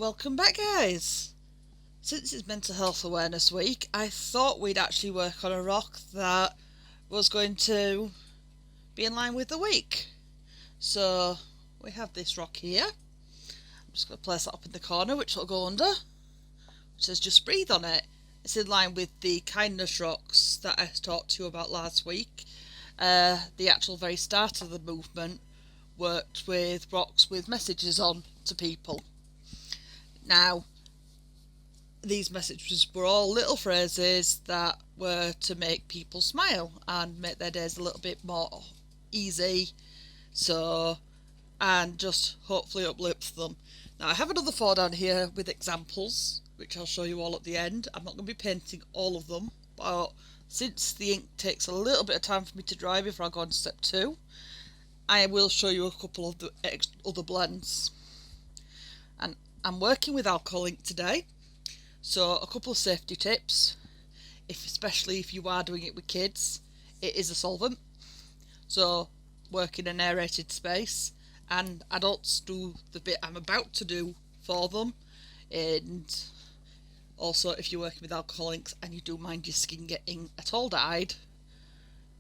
Welcome back, guys. Since it's Mental Health Awareness Week, I thought we'd actually work on a rock that was going to be in line with the week. So we have this rock here. I'm just going to place that up in the corner, which will go under, which says just breathe on it. It's in line with the kindness rocks that I talked to you about last week. The actual very start of the movement worked with rocks with messages on to people. Now, these messages were all little phrases that were to make people smile and make their days a little bit more easy, and just hopefully uplift them. Now, I have another 4 down here with examples, which I'll show you all at the end. I'm not going to be painting all of them, but since the ink takes a little bit of time for me to dry before I go on to step 2, I will show you a couple of the other blends. And I'm working with alcohol ink today, so a couple of safety tips, especially if you are doing it with kids. It is a solvent, so work in an aerated space, and adults do the bit I'm about to do for them. And also, if you're working with alcohol inks and you do mind your skin getting at all dyed,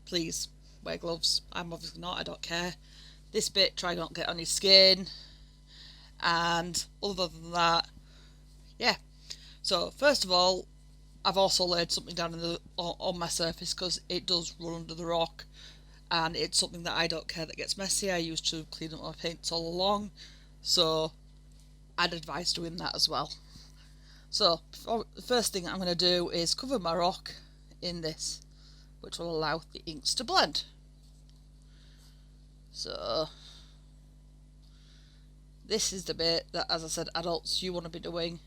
please wear gloves. I'm obviously not, I don't care. This bit, try not to get on your skin. And other than that, yeah. So first of all, I've also laid something down on my surface because it does run under the rock, and it's something that I don't care that gets messy. I used to clean up my paints all along, so I'd advise doing that as well. So the first thing I'm going to do is cover my rock in this, which will allow the inks to blend. So this is the bit that, as I said, adults, you want to be doing.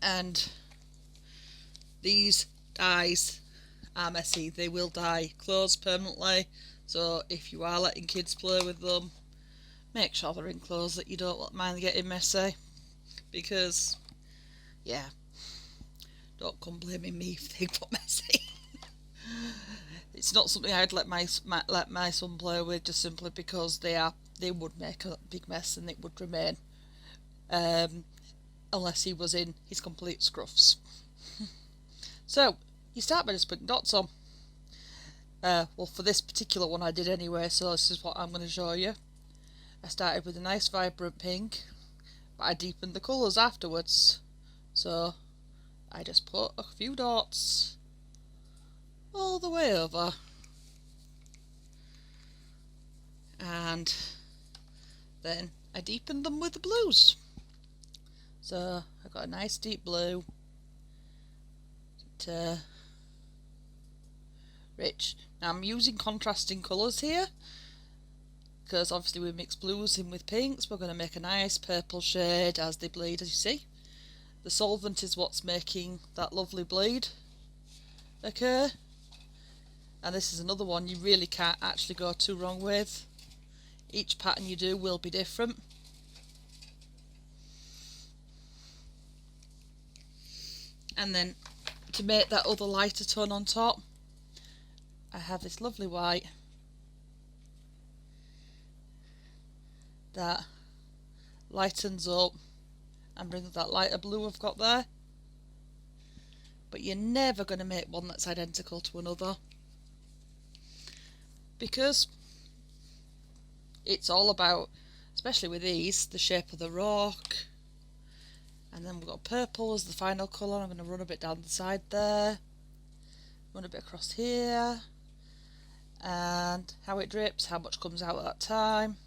And these dyes are messy. They will dye clothes permanently. So if you are letting kids play with them, make sure they're in clothes that you don't mind getting messy. Because, yeah, don't come blaming me if they got messy. It's not something I'd let my son play with, just simply because they would make a big mess and it would remain, unless he was in his complete scruffs. So you start by just putting dots on. Well, for this particular one I did anyway, so this is what I'm going to show you. I started with a nice vibrant pink, but I deepened the colours afterwards. So I just put a few dots all the way over, and then I deepened them with the blues. So I got a nice deep blue, rich. Now I'm using contrasting colours here, because obviously we mix blues in with pinks. We're going to make a nice purple shade as they bleed, as you see. The solvent is what's making that lovely bleed occur. And this is another one you really can't actually go too wrong with. Each pattern you do will be different. And then to make that other lighter tone on top, I have this lovely white that lightens up and brings that lighter blue I've got there. But you're never going to make one that's identical to another, because it's all about, especially with these, the shape of the rock. And then we've got purple as the final colour. I'm going to run a bit down the side there, run a bit across here, and how it drips, how much comes out at that time.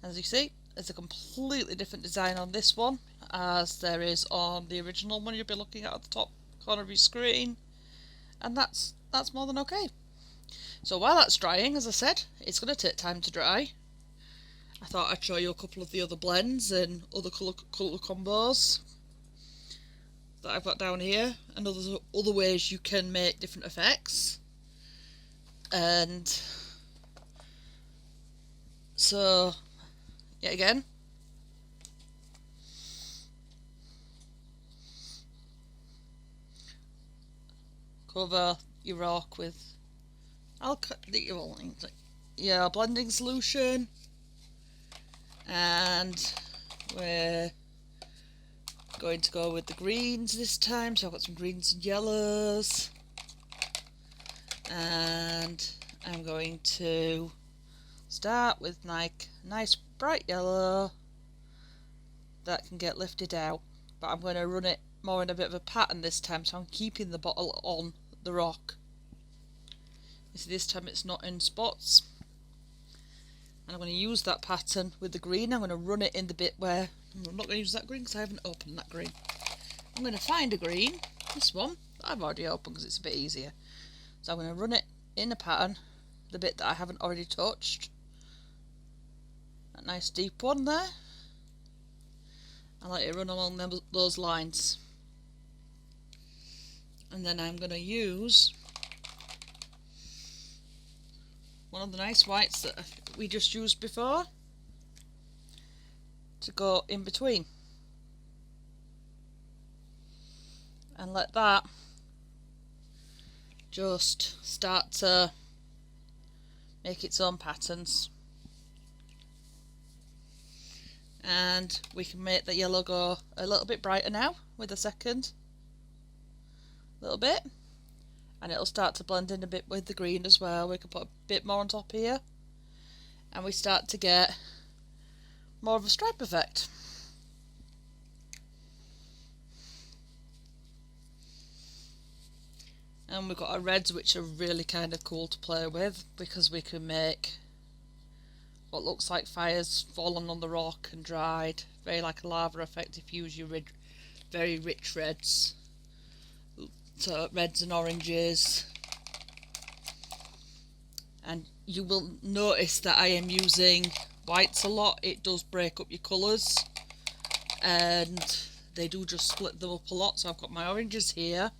As you see, there's a completely different design on this one as there is on the original one you'll be looking at the top corner of your screen, and that's more than okay. So while that's drying, as I said, it's going to take time to dry. I thought I'd show you a couple of the other blends and other colour combos that I've got down here, and other ways you can make different effects. And so, yet again, cover your rock with blending solution, and We're going to go with the greens this time, so I've got some greens and yellows, and I'm going to start with like nice bright yellow that can get lifted out, but I'm going to run it more in a bit of a pattern this time, so I'm keeping the bottle on the rock. You see, this time it's not in spots, and I'm going to use that pattern with the green. I'm going to run it in the bit where I'm not going to use that green because I haven't opened that green. I'm going to find a green, this one that I've already opened because it's a bit easier. So I'm going to run it in a pattern, the bit that I haven't already touched. That nice deep one there. I let it run along those lines. And then I'm going to use one of the nice whites that we just used before to go in between. And let that just start to make its own patterns. And we can make the yellow go a little bit brighter now with a second little bit, and it'll start to blend in a bit with the green as well. We can put a bit more on top here, and we start to get more of a stripe effect. And we've got our reds, which are really kind of cool to play with, because we can make what looks like fires fallen on the rock and dried, very like a lava effect if you use your very rich reds. So reds and oranges. And you will notice that I am using whites a lot. It does break up your colours, and they do just split them up a lot. So I've got my oranges here.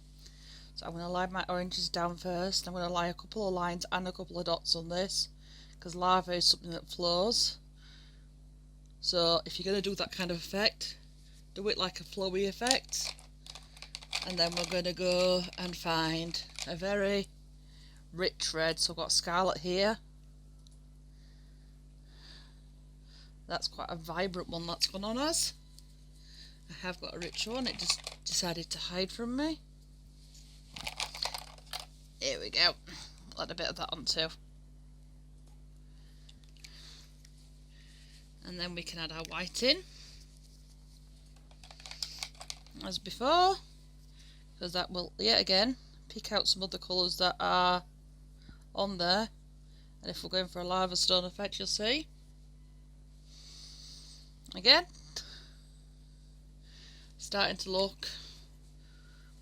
So I'm going to line my oranges down first. I'm going to line a couple of lines and a couple of dots on this, because lava is something that flows. So if you're going to do that kind of effect, do it like a flowy effect. And then we're going to go and find a very rich red. So I've got scarlet here. That's quite a vibrant one that's gone on us. I have got a rich one, it just decided to hide from me. Here we go. Add a bit of that on too. And then we can add our white in as before, because that will yet again pick out some other colours that are on there. And if we're going for a lava stone effect, you'll see again starting to look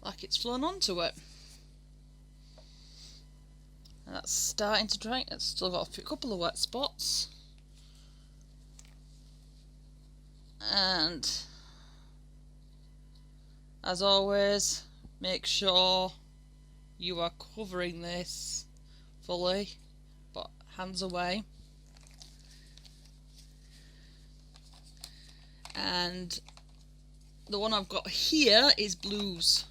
like it's flown onto it. And that's starting to dry. It's still got a couple of wet spots. And as always, make sure you are covering this fully, but hands away. And the one I've got here is blues,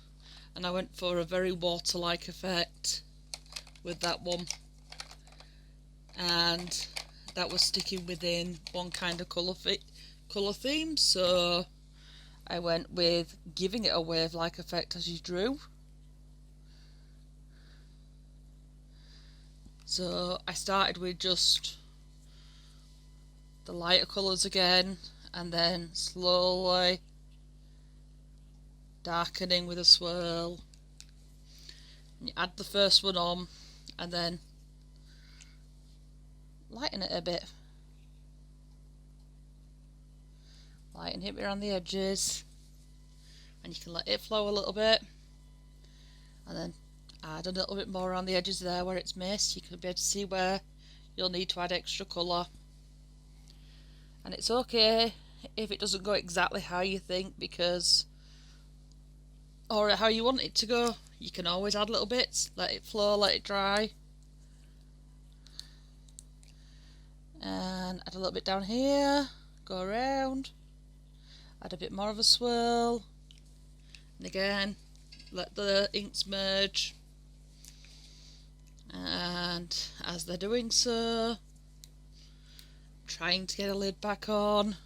and I went for a very water-like effect with that one, and that was sticking within one kind of colour theme, so I went with giving it a wave-like effect as you drew. So I started with just the lighter colours again, and then slowly darkening with a swirl. And you add the first one on, and then lighten it a bit. Lighten it around the edges, and you can let it flow a little bit, and then add a little bit more around the edges there where it's missed. You can be able to see where you'll need to add extra colour. And it's okay if it doesn't go exactly how you think, because, or how you want it to go. You can always add little bits, let it flow, let it dry. And add a little bit down here, go around, add a bit more of a swirl, and again let the inks merge. And as they're doing so, trying to get a lid back on.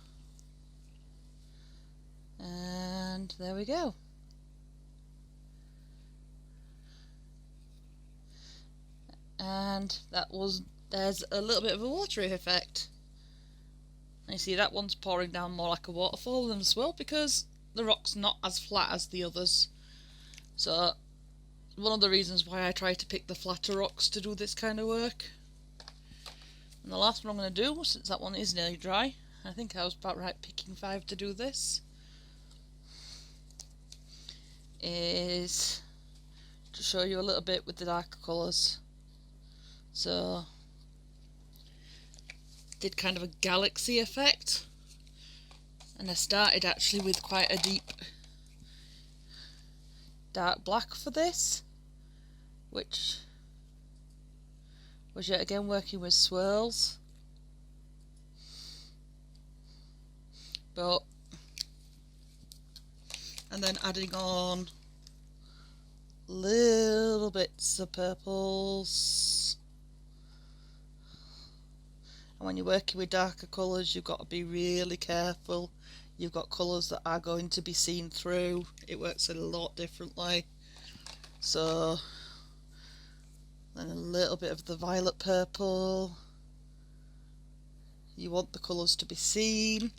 And there we go. And there's a little bit of a watery effect. And you see that one's pouring down more like a waterfall than a swirl because the rock's not as flat as the others. So one of the reasons why I try to pick the flatter rocks to do this kind of work. And the last one I'm going to do, since that one is nearly dry, I think I was about right picking 5 to do this, is to show you a little bit with the darker colours. So did kind of a galaxy effect, and I started actually with quite a deep dark black for this, which was yet again working with swirls, and then adding on little bits of purples. And when you're working with darker colours, you've got to be really careful. You've got colours that are going to be seen through. It works a lot differently. So then a little bit of the violet purple. You want the colours to be seen.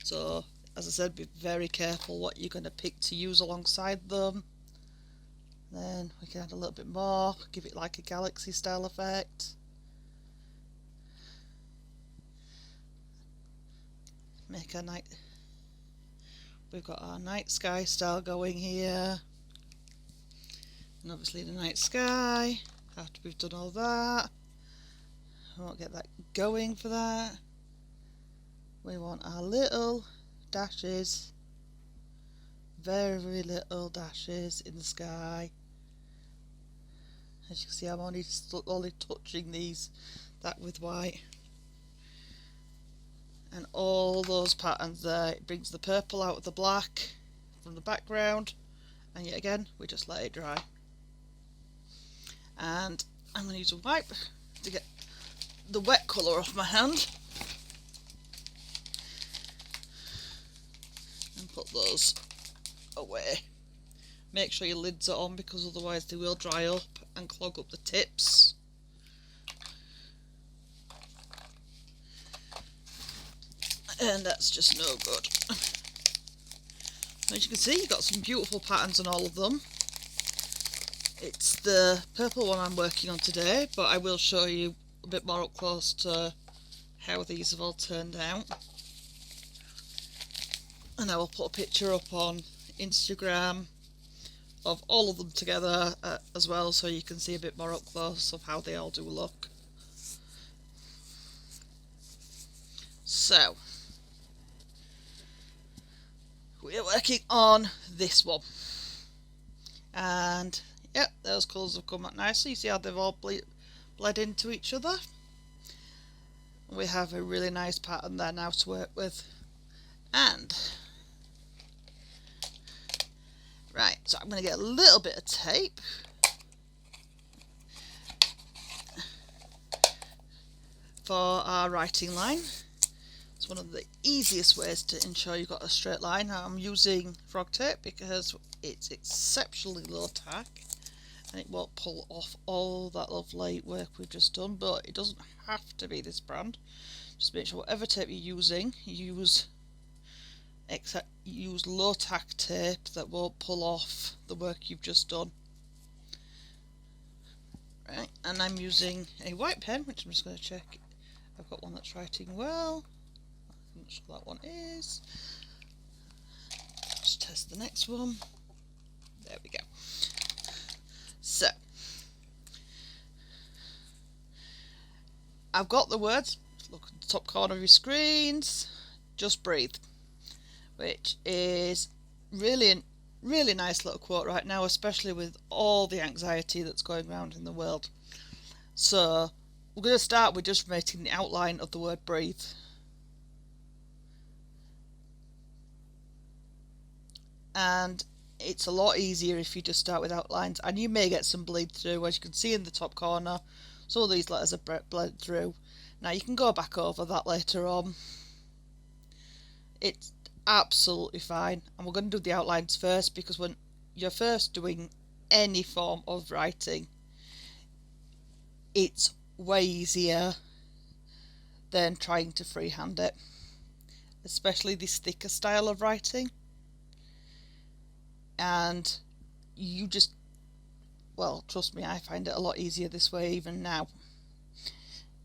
So as I said, be very careful what you're going to pick to use alongside them. Then we can add a little bit more, give it like a galaxy style effect. Make a night. We've got our night sky style going here. And obviously the night sky, after we've done all that, we won't get that going for that. We want our little dashes, very little dashes in the sky. As you can see, I'm only touching that with white. And all those patterns there, it brings the purple out of the black from the background, and yet again we just let it dry. And I'm going to use a wipe to get the wet colour off my hand and put those away. Make sure your lids are on because otherwise they will dry up and clog up the tips. And that's just no good. As you can see, you've got some beautiful patterns on all of them. It's the purple one I'm working on today, but I will show you a bit more up close to how these have all turned out. And I will put a picture up on Instagram of all of them together as well, so you can see a bit more up close of how they all do look. So we're working on this one, and yep, those colours have come out nicely. You see how they've all bled into each other. We have a really nice pattern there now to work with. And right, so I'm going to get a little bit of tape for our writing line. It's one of the easiest ways to ensure you've got a straight line. I'm using frog tape because it's exceptionally low tack and it won't pull off all that lovely work we've just done, but it doesn't have to be this brand. Just make sure whatever tape you're using, use low tack tape that won't pull off the work you've just done. Right, and I'm using a white pen, which I'm just going to check. I've got one that's writing well. I'm not sure that one is. Let's test the next one. There we go. So I've got the words, look at the top corner of your screens, just breathe, which is really nice little quote right now, especially with all the anxiety that's going around in the world. So we're going to start with just making the outline of the word breathe. And it's a lot easier if you just start with outlines, and you may get some bleed through, as you can see in the top corner. Some of these letters are bled through. Now you can go back over that later on. absolutely fine. And we're going to do the outlines first, because when you're first doing any form of writing, it's way easier than trying to freehand it, especially this thicker style of writing. And you just, well, trust me, I find it a lot easier this way even now.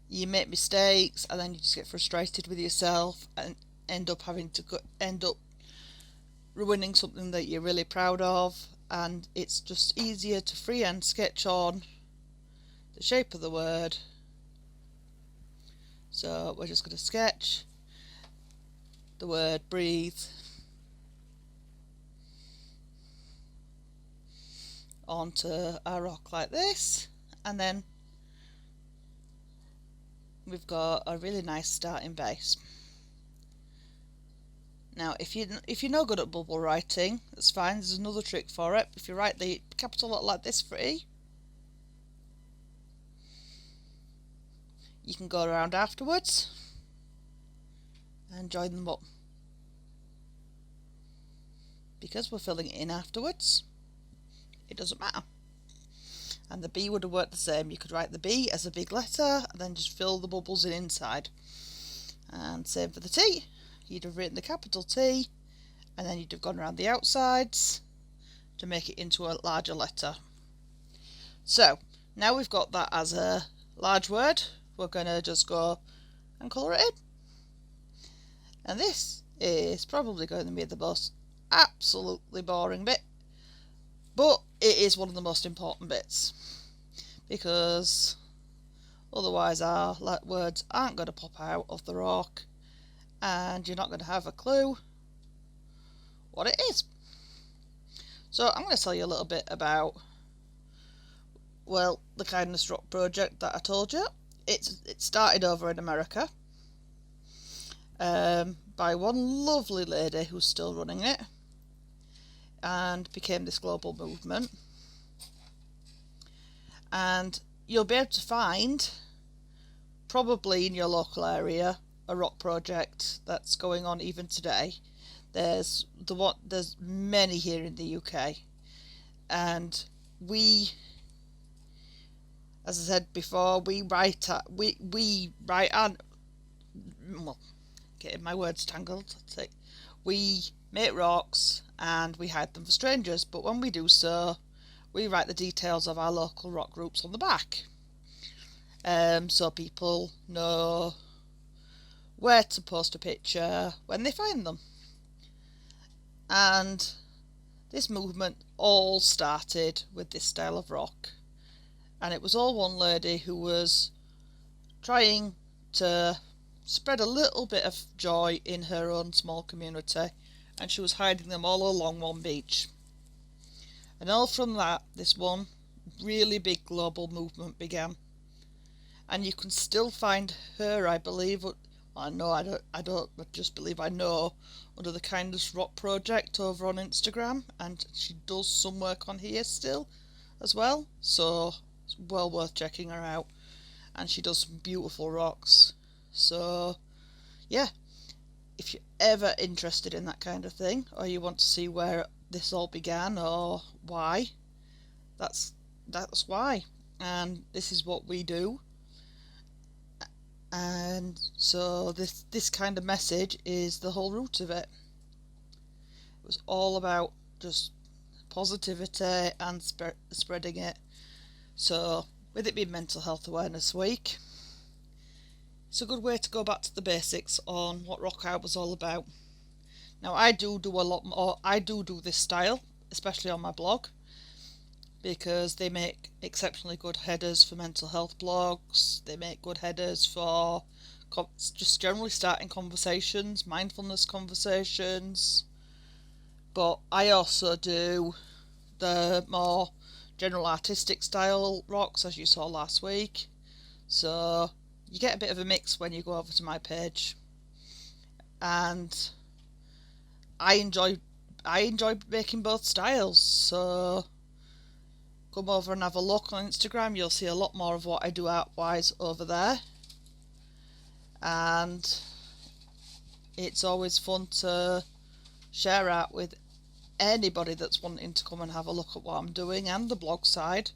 You make mistakes and then you just get frustrated with yourself and end up ruining something that you're really proud of, and it's just easier to freehand sketch on the shape of the word. So we're just going to sketch the word breathe onto our rock like this, and then we've got a really nice starting base. Now if you're no good at bubble writing, that's fine, there's another trick for it. If you write the capital letter like this for E, you can go around afterwards and join them up. Because we're filling it in afterwards, it doesn't matter. And the B would have worked the same. You could write the B as a big letter and then just fill the bubbles in inside. And same for the T. You'd have written the capital T and then you'd have gone around the outsides to make it into a larger letter. So now we've got that as a large word, we're going to just go and colour it in. And this is probably going to be the most absolutely boring bit, but it is one of the most important bits, because otherwise our words aren't going to pop out of the rock and you're not going to have a clue what it is. So I'm going to tell you a little bit about, well, the Kindness Rock project that I told you. It started over in America by one lovely lady who's still running it, and became this global movement. And you'll be able to find, probably in your local area, a rock project that's going on even today. There's many here in the UK, and we, as I said before, we write on, well, getting my words tangled, we make rocks and we hide them for strangers, but when we do so, we write the details of our local rock groups on the back, so people know where to post a picture when they find them. And this movement all started with this style of rock, and it was all one lady who was trying to spread a little bit of joy in her own small community, and she was hiding them all along one beach. And all from that, this one really big global movement began. And you can still find her, I believe, I don't just believe I know, under the Kindness Rock project over on Instagram, and she does some work on here still as well, so it's well worth checking her out. And she does some beautiful rocks. So yeah, if you're ever interested in that kind of thing, or you want to see where this all began or why, that's why. And this is what we do. And so this kind of message is the whole root of it. It was all about just positivity and spreading it. So with it being Mental Health Awareness Week, it's a good way to go back to the basics on what rock art was all about. Now I do a lot more. I do this style, especially on my blog, because they make exceptionally good headers for mental health blogs. They make good headers for just generally starting conversations, mindfulness conversations. But I also do the more general artistic style rocks, as you saw last week. So you get a bit of a mix when you go over to my page. And I enjoy making both styles, so come over and have a look on Instagram. You'll see a lot more of what I do art-wise over there. And it's always fun to share out with anybody that's wanting to come and have a look at what I'm doing, and the blog side.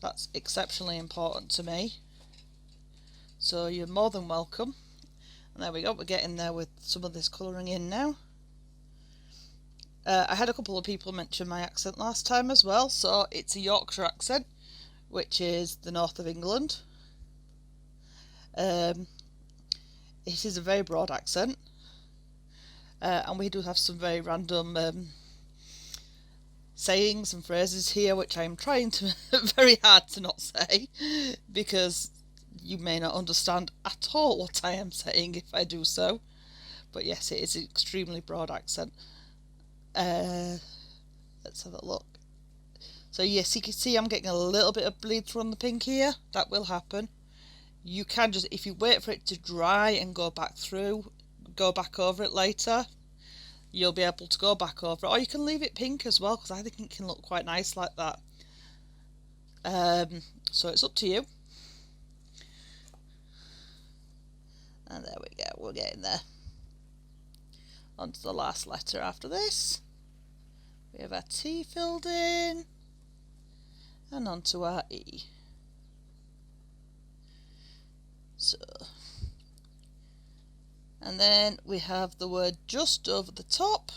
That's exceptionally important to me. So you're more than welcome. And there we go, we're getting there with some of this colouring in now. I had a couple of people mention my accent last time as well, so it's a Yorkshire accent, which is the north of England. It is a very broad accent, and we do have some very random sayings and phrases here, which I'm trying to very hard to not say, because you may not understand at all what I am saying if I do so. But yes, it is an extremely broad accent. Let's have a look. So yes, you can see I'm getting a little bit of bleed through on the pink here. That will happen. You can just, if you wait for it to dry and go back over it later, you'll be able to go back over it. Or you can leave it pink as well, because I think it can look quite nice like that. So it's up to you. And there we go, we're getting there. On to the last letter after this. We have our T filled in, and on to our E. So, and then we have the word just over the top,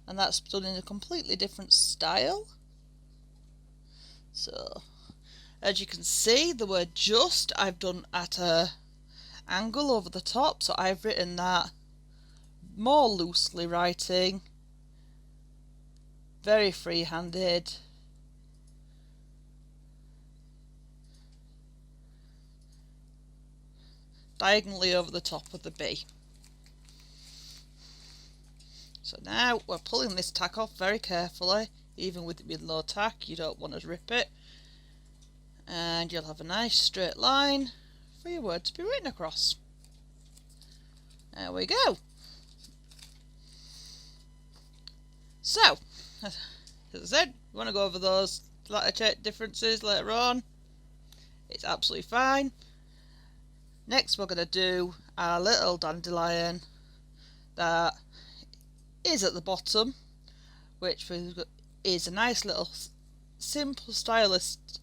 and that's done in a completely different style. So, as you can see, the word just I've done at a angle over the top, so I've written that more loosely writing, very free-handed. Diagonally over the top of the B. So now we're pulling this tack off very carefully, even with it being low tack, you don't want to rip it. And you'll have a nice straight line for your word to be written across. There we go. So, as I said, we want to go over those letter differences later on. It's absolutely fine. Next we're going to do our little dandelion that is at the bottom, which is a nice little simple stylist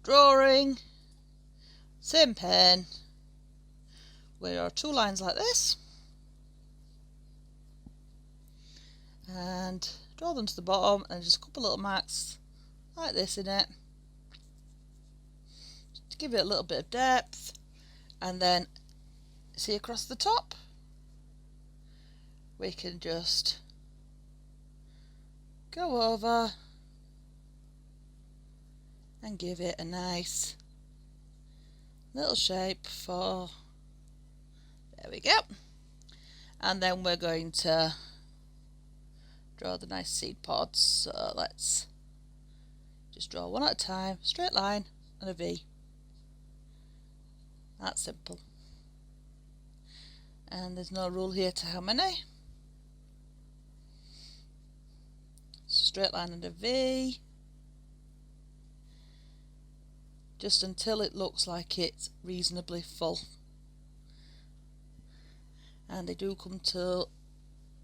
drawing, same pen, where are two lines like this, and draw them to the bottom, and just a couple little marks like this in it to give it a little bit of depth. And then see across the top, we can just go over and give it a nice little shape for, there we go. And then we're going to draw the nice seed pods. So let's just draw one at a time, straight line and a V. That's simple. And there's no rule here to how many. Straight line and a V. Just until it looks like it's reasonably full. And they do come to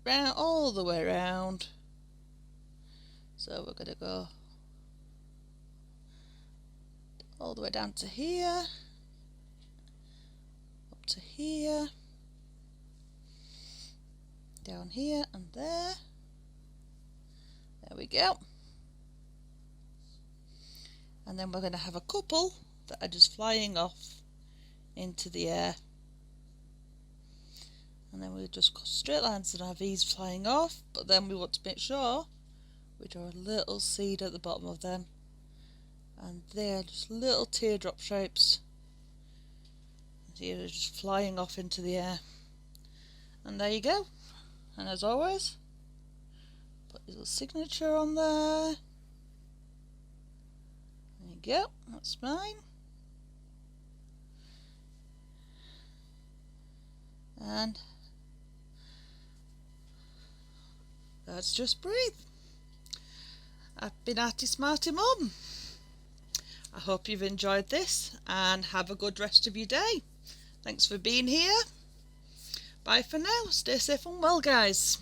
round all the way around. So we're going to go all the way down to here. To here, down here and there. There we go. And then we're going to have a couple that are just flying off into the air. And then we'll just go straight lines and our V's flying off, but then we want to make sure we draw a little seed at the bottom of them. And they're just little teardrop shapes. They're just flying off into the air. And there you go. And as always, put your little signature on there. There you go, that's mine. And let's just breathe. I've been Arty Smarty Mum. I hope you've enjoyed this and have a good rest of your day. Thanks for being here. Bye for now. Stay safe and well, guys.